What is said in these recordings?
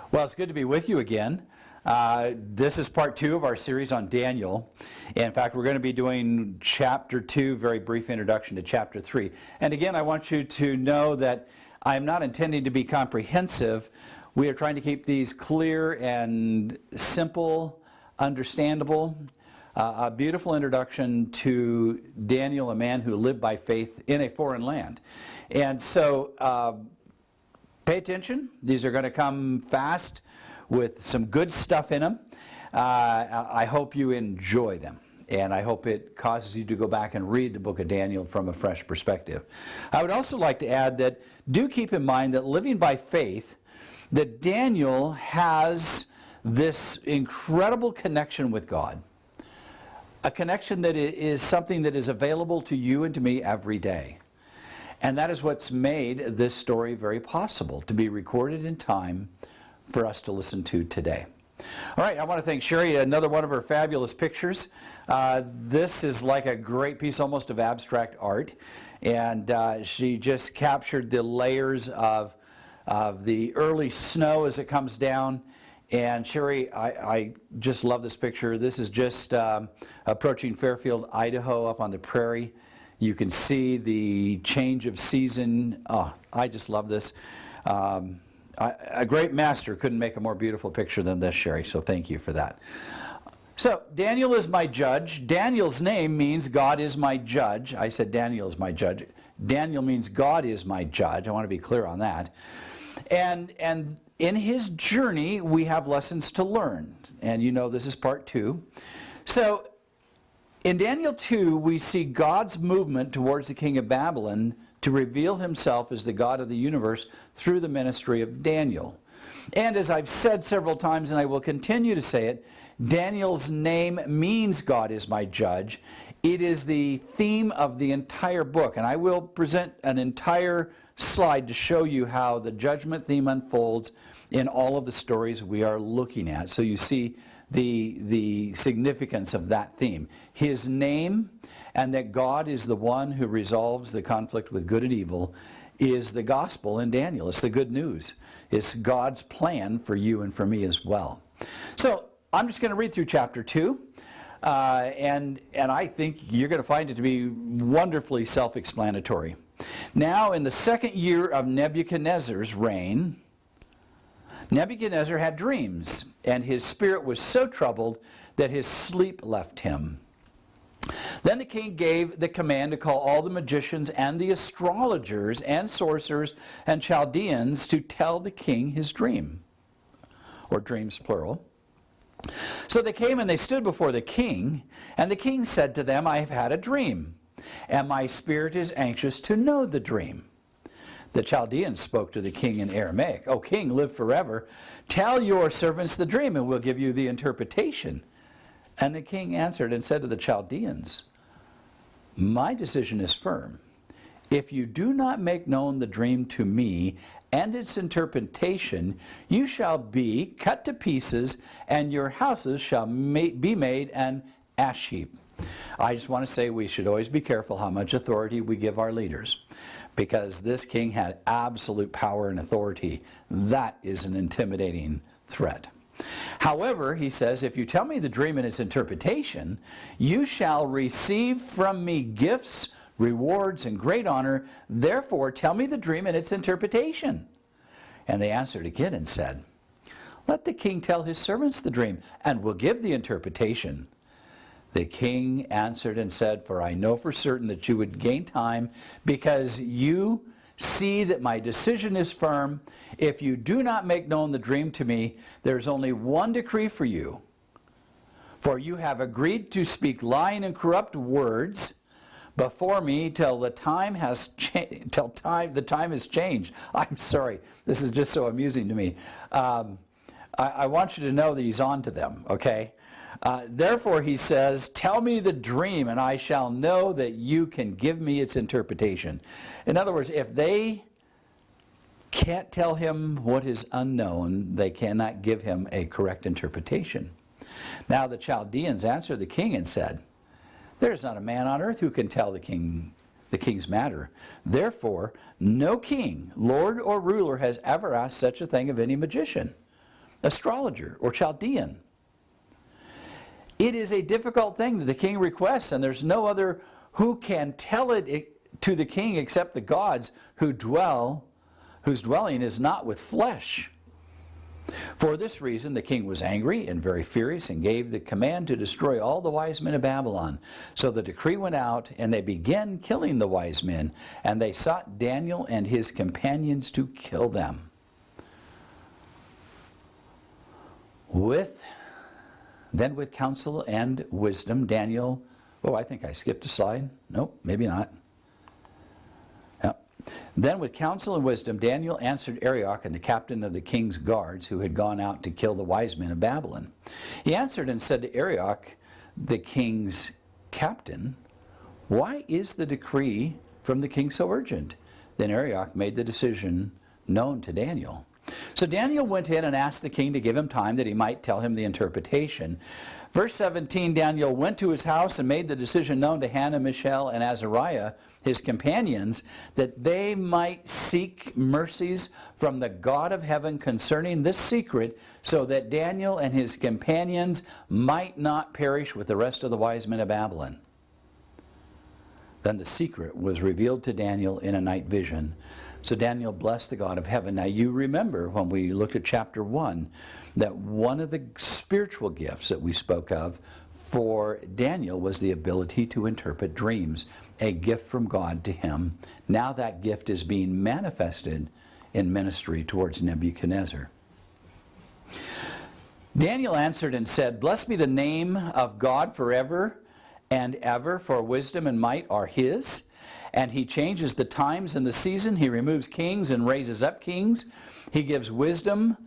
Well, it's good to be with you again. This is part 2 of our series on Daniel. In fact, we're going to be doing chapter 2, very brief introduction to chapter 3. And again, I want you to know that I'm not intending to be comprehensive. We are trying to keep these clear and simple, understandable. A beautiful introduction to Daniel, a man who lived by faith in a foreign land. And so, pay attention. These are going to come fast with some good stuff in them. I hope you enjoy them. And I hope it causes you to go back and read the book of Daniel from a fresh perspective. I would also like to add that do keep in mind that living by faith, that Daniel has this incredible connection with God. A connection that is something that is available to you and to me every day. And that is what's made this story very possible to be recorded in time for us to listen to today. All right, I want to thank Sherry, another one of her fabulous pictures. This is like a great piece almost of abstract art. And she just captured the layers of the early snow as it comes down. And Sherry, I just love this picture. This is just approaching Fairfield, Idaho, up on the prairie. You can see the change of season. Oh, I just love this. A great master couldn't make a more beautiful picture than this, Sherry, so thank you for that. So, Daniel is my judge. Daniel's name means God is my judge. I said Daniel is my judge. Daniel means God is my judge. I want to be clear on that. And in his journey, we have lessons to learn. And you know this is part 2. So, in Daniel 2, we see God's movement towards the king of Babylon to reveal himself as the God of the universe through the ministry of Daniel. And as I've said several times, and I will continue to say it, Daniel's name means God is my judge. It is the theme of the entire book, and I will present an entire slide to show you how the judgment theme unfolds in all of the stories we are looking at. So you see the significance of that theme. His name, and that God is the one who resolves the conflict with good and evil, is the gospel in Daniel. It's the good news. It's God's plan for you and for me as well. So I'm just going to read through chapter 2, and I think you're going to find it to be wonderfully self-explanatory. Now, in the second year of Nebuchadnezzar's reign, Nebuchadnezzar had dreams, and his spirit was so troubled that his sleep left him. Then the king gave the command to call all the magicians and the astrologers and sorcerers and Chaldeans to tell the king his dream, or dreams plural. So they came and they stood before the king, and the king said to them, I have had a dream, and my spirit is anxious to know the dream. The Chaldeans spoke to the king in Aramaic. O king, live forever. Tell your servants the dream, and we'll give you the interpretation. And the king answered and said to the Chaldeans, my decision is firm. If you do not make known the dream to me and its interpretation, you shall be cut to pieces, and your houses shall be made an ash heap. I just want to say we should always be careful how much authority we give our leaders, because this king had absolute power and authority. That is an intimidating threat. However, he says, if you tell me the dream and its interpretation, you shall receive from me gifts, rewards, and great honor. Therefore, tell me the dream and its interpretation. And they answered again and said, let the king tell his servants the dream, and we'll give the interpretation. The king answered and said, for I know for certain that you would gain time, because you see that my decision is firm. If you do not make known the dream to me, there's only one decree for you. For you have agreed to speak lying and corrupt words before me till the time has the time has changed. I'm sorry, this is just so amusing to me. I want you to know that he's on to them, okay? Therefore, he says, tell me the dream, and I shall know that you can give me its interpretation. In other words, if they can't tell him what is unknown, they cannot give him a correct interpretation. Now the Chaldeans answered the king and said, there is not a man on earth who can tell the king's matter. Therefore, no king, lord, or ruler has ever asked such a thing of any magician. astrologer or Chaldean? It is a difficult thing that the king requests, and there's no other who can tell it to the king except the gods whose dwelling is not with flesh. For this reason, the king was angry and very furious and gave the command to destroy all the wise men of Babylon. So the decree went out, and they began killing the wise men, and they sought Daniel and his companions to kill them. Then with counsel and wisdom, Daniel, I think I skipped a slide. Nope, maybe not. Then with counsel and wisdom, Daniel answered Arioch and the captain of the king's guards who had gone out to kill the wise men of Babylon. He answered and said to Arioch, the king's captain, why is the decree from the king so urgent? Then Arioch made the decision known to Daniel. So Daniel went in and asked the king to give him time that he might tell him the interpretation. Verse 17, Daniel went to his house and made the decision known to Hannah, Mishael, and Azariah, his companions, that they might seek mercies from the God of heaven concerning this secret, so that Daniel and his companions might not perish with the rest of the wise men of Babylon. Then the secret was revealed to Daniel in a night vision. So Daniel blessed the God of heaven. Now you remember when we looked at chapter 1 that one of the spiritual gifts that we spoke of for Daniel was the ability to interpret dreams, a gift from God to him. Now that gift is being manifested in ministry towards Nebuchadnezzar. Daniel answered and said, blessed be the name of God forever and ever, for wisdom and might are his. And he changes the times and the season. He removes kings and raises up kings. He gives wisdom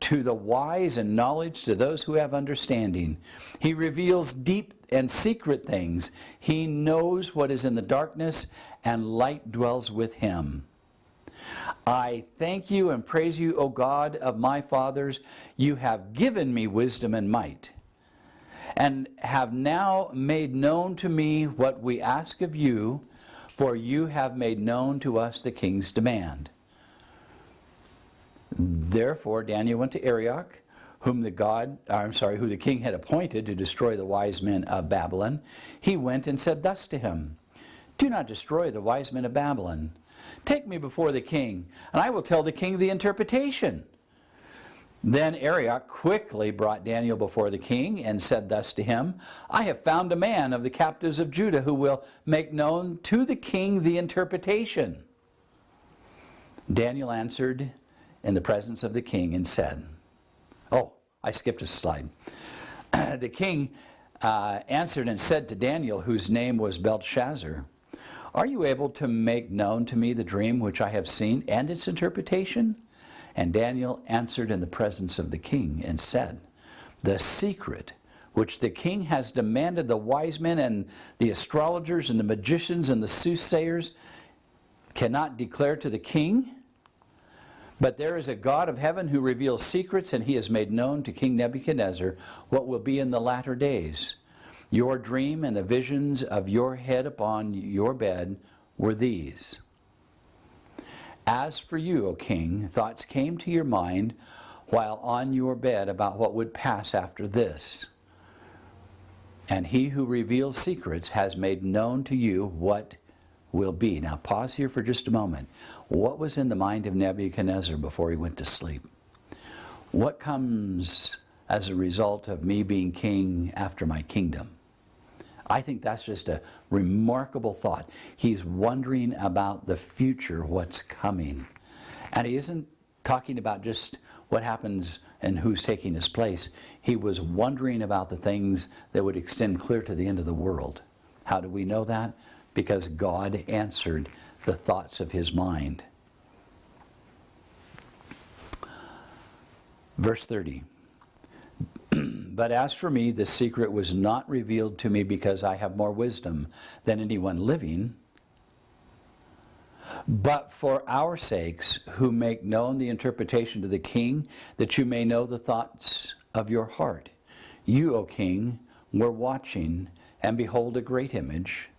to the wise and knowledge to those who have understanding. He reveals deep and secret things. He knows what is in the darkness, and light dwells with him. I thank you and praise you, O God of my fathers. You have given me wisdom and might, and have now made known to me what we ask of you, for you have made known to us the king's demand. Therefore Daniel went to Arioch, who the king had appointed to destroy the wise men of Babylon. He went and said thus to him, do not destroy the wise men of Babylon. Take me before the king, and I will tell the king the interpretation. Then Arioch quickly brought Daniel before the king and said thus to him, I have found a man of the captives of Judah who will make known to the king the interpretation. Daniel answered in the presence of the king and said, I skipped a slide. The king answered and said to Daniel, whose name was Belteshazzar, are you able to make known to me the dream which I have seen and its interpretation? And Daniel answered in the presence of the king and said, the secret which the king has demanded the wise men and the astrologers and the magicians and the soothsayers cannot declare to the king. But there is a God of heaven who reveals secrets, and he has made known to King Nebuchadnezzar what will be in the latter days. Your dream and the visions of your head upon your bed were these. As for you, O king, thoughts came to your mind while on your bed about what would pass after this. And he who reveals secrets has made known to you what will be. Now pause here for just a moment. What was in the mind of Nebuchadnezzar before he went to sleep? What comes as a result of me being king after my kingdom? I think that's just a remarkable thought. He's wondering about the future, what's coming. And he isn't talking about just what happens and who's taking his place. He was wondering about the things that would extend clear to the end of the world. How do we know that? Because God answered the thoughts of his mind. Verse 30. But as for me, the secret was not revealed to me because I have more wisdom than anyone living, but for our sakes who make known the interpretation to the king, that you may know the thoughts of your heart. You, O king, were watching, and behold a great image.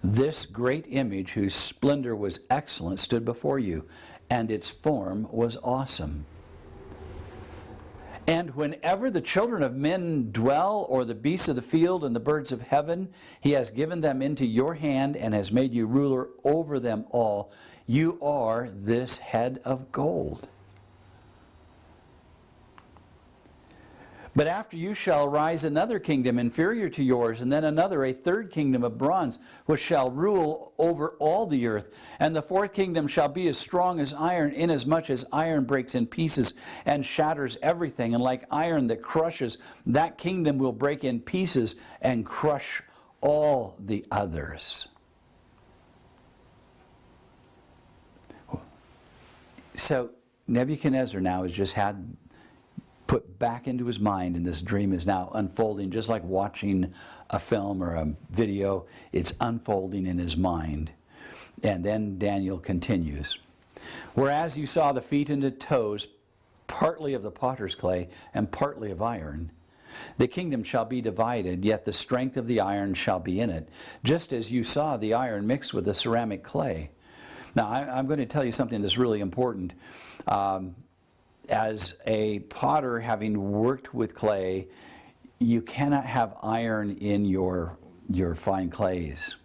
This great image, whose splendor was excellent, stood before you, and its form was awesome. And whenever the children of men dwell, or the beasts of the field and the birds of heaven, he has given them into your hand and has made you ruler over them all. You are this head of gold. But after you shall rise another kingdom inferior to yours, and then another, a third kingdom of bronze, which shall rule over all the earth. And the fourth kingdom shall be as strong as iron, inasmuch as iron breaks in pieces and shatters everything. And like iron that crushes, that kingdom will break in pieces and crush all the others. So Nebuchadnezzar now has just had put back into his mind, and this dream is now unfolding, just like watching a film or a video. It's unfolding in his mind. And then Daniel continues. Whereas you saw the feet and the toes, partly of the potter's clay and partly of iron, the kingdom shall be divided, yet the strength of the iron shall be in it, just as you saw the iron mixed with the ceramic clay. Now, I'm going to tell you something that's really important. As a potter, having worked with clay, you cannot have iron in your fine clays,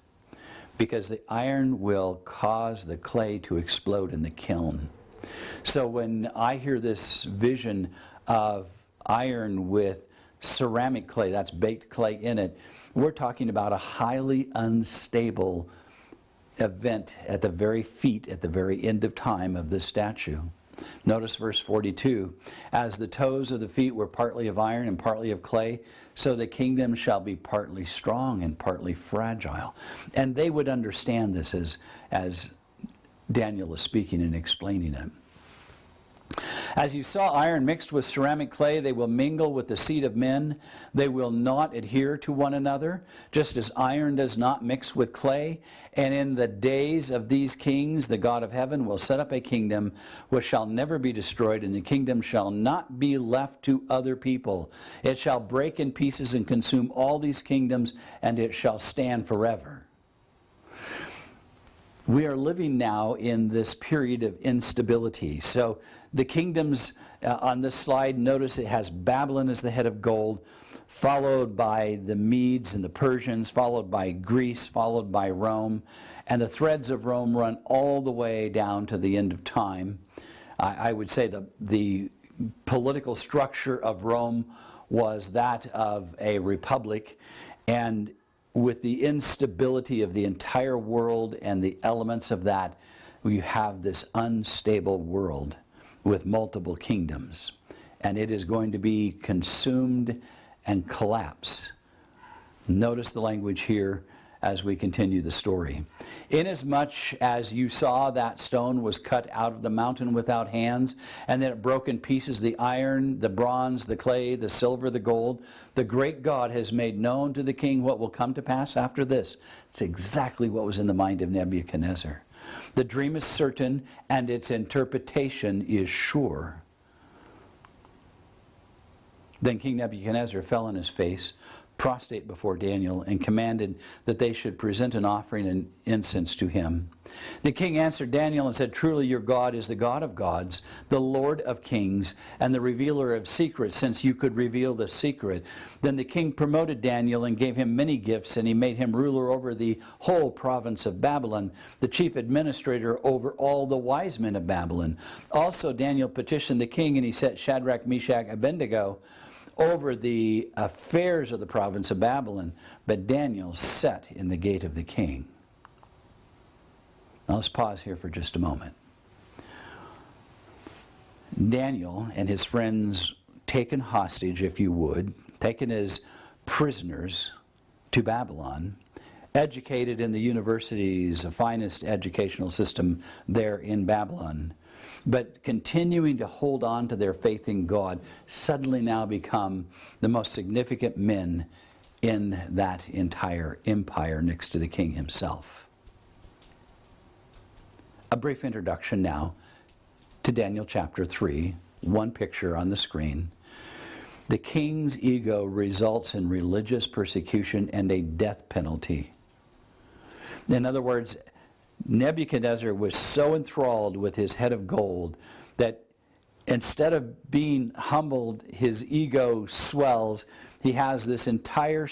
because the iron will cause the clay to explode in the kiln. So when I hear this vision of iron with ceramic clay, that's baked clay in it, we're talking about a highly unstable event at the very feet, at the very end of time of this statue. Notice verse 42. As the toes of the feet were partly of iron and partly of clay, so the kingdom shall be partly strong and partly fragile. And they would understand this as Daniel is speaking and explaining it. As you saw iron mixed with ceramic clay, they will mingle with the seed of men. They will not adhere to one another, just as iron does not mix with clay. And in the days of these kings, the God of heaven will set up a kingdom which shall never be destroyed, and the kingdom shall not be left to other people. It shall break in pieces and consume all these kingdoms, and it shall stand forever. We are living now in this period of instability. So the kingdoms on this slide, notice it has Babylon as the head of gold, followed by the Medes and the Persians, followed by Greece, followed by Rome. And the threads of Rome run all the way down to the end of time. I would say the political structure of Rome was that of a republic, and with the instability of the entire world and the elements of that, you have this unstable world with multiple kingdoms. And it is going to be consumed and collapse. Notice the language here as we continue the story. Inasmuch as you saw that stone was cut out of the mountain without hands, and that it broke in pieces the iron, the bronze, the clay, the silver, the gold, the great God has made known to the king what will come to pass after this. It's exactly what was in the mind of Nebuchadnezzar. The dream is certain, and its interpretation is sure. Then King Nebuchadnezzar fell on his face, prostrate before Daniel, and commanded that they should present an offering and incense to him. The king answered Daniel and said, "Truly your God is the God of gods, the Lord of kings, and the revealer of secrets, since you could reveal the secret." Then the king promoted Daniel and gave him many gifts, and he made him ruler over the whole province of Babylon, the chief administrator over all the wise men of Babylon. Also Daniel petitioned the king, and he set Shadrach, Meshach, Abednego over the affairs of the province of Babylon, but Daniel sat in the gate of the king. Now let's pause here for just a moment. Daniel and his friends taken hostage, if you would, taken as prisoners to Babylon, educated in the universities, the finest educational system there in Babylon, but continuing to hold on to their faith in God, suddenly now become the most significant men in that entire empire next to the king himself. A brief introduction now to Daniel chapter 3, one picture on the screen. The king's ego results in religious persecution and a death penalty. In other words, Nebuchadnezzar was so enthralled with his head of gold that instead of being humbled, his ego swells. He has this entire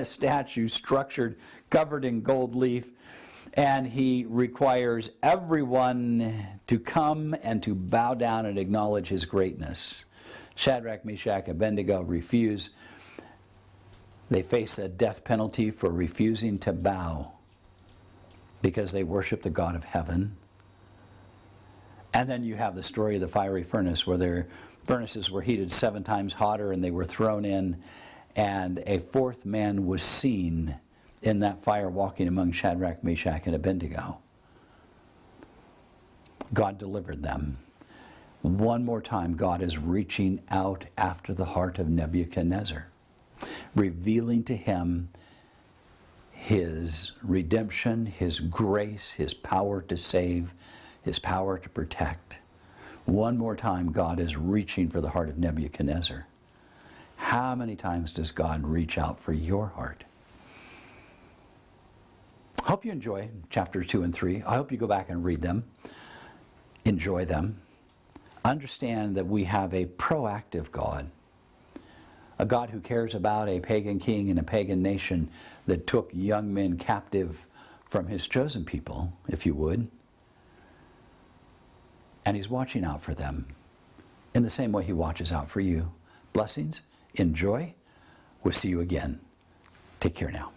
statue structured, covered in gold leaf, and he requires everyone to come and to bow down and acknowledge his greatness. Shadrach, Meshach, Abednego refuse. They face the death penalty for refusing to bow because they worship the God of heaven. And then you have the story of the fiery furnace, where their furnaces were heated 7 times hotter and they were thrown in, and a 4th man was seen in that fire walking among Shadrach, Meshach, and Abednego. God delivered them. One more time, God is reaching out after the heart of Nebuchadnezzar, revealing to him his redemption, his grace, his power to save, his power to protect. One more time, God is reaching for the heart of Nebuchadnezzar. How many times does God reach out for your heart? I hope you enjoy chapters 2 and 3. I hope you go back and read them. Enjoy them. Understand that we have a proactive God. A God who cares about a pagan king and a pagan nation that took young men captive from his chosen people, if you would. And he's watching out for them in the same way he watches out for you. Blessings. Enjoy. We'll see you again. Take care now.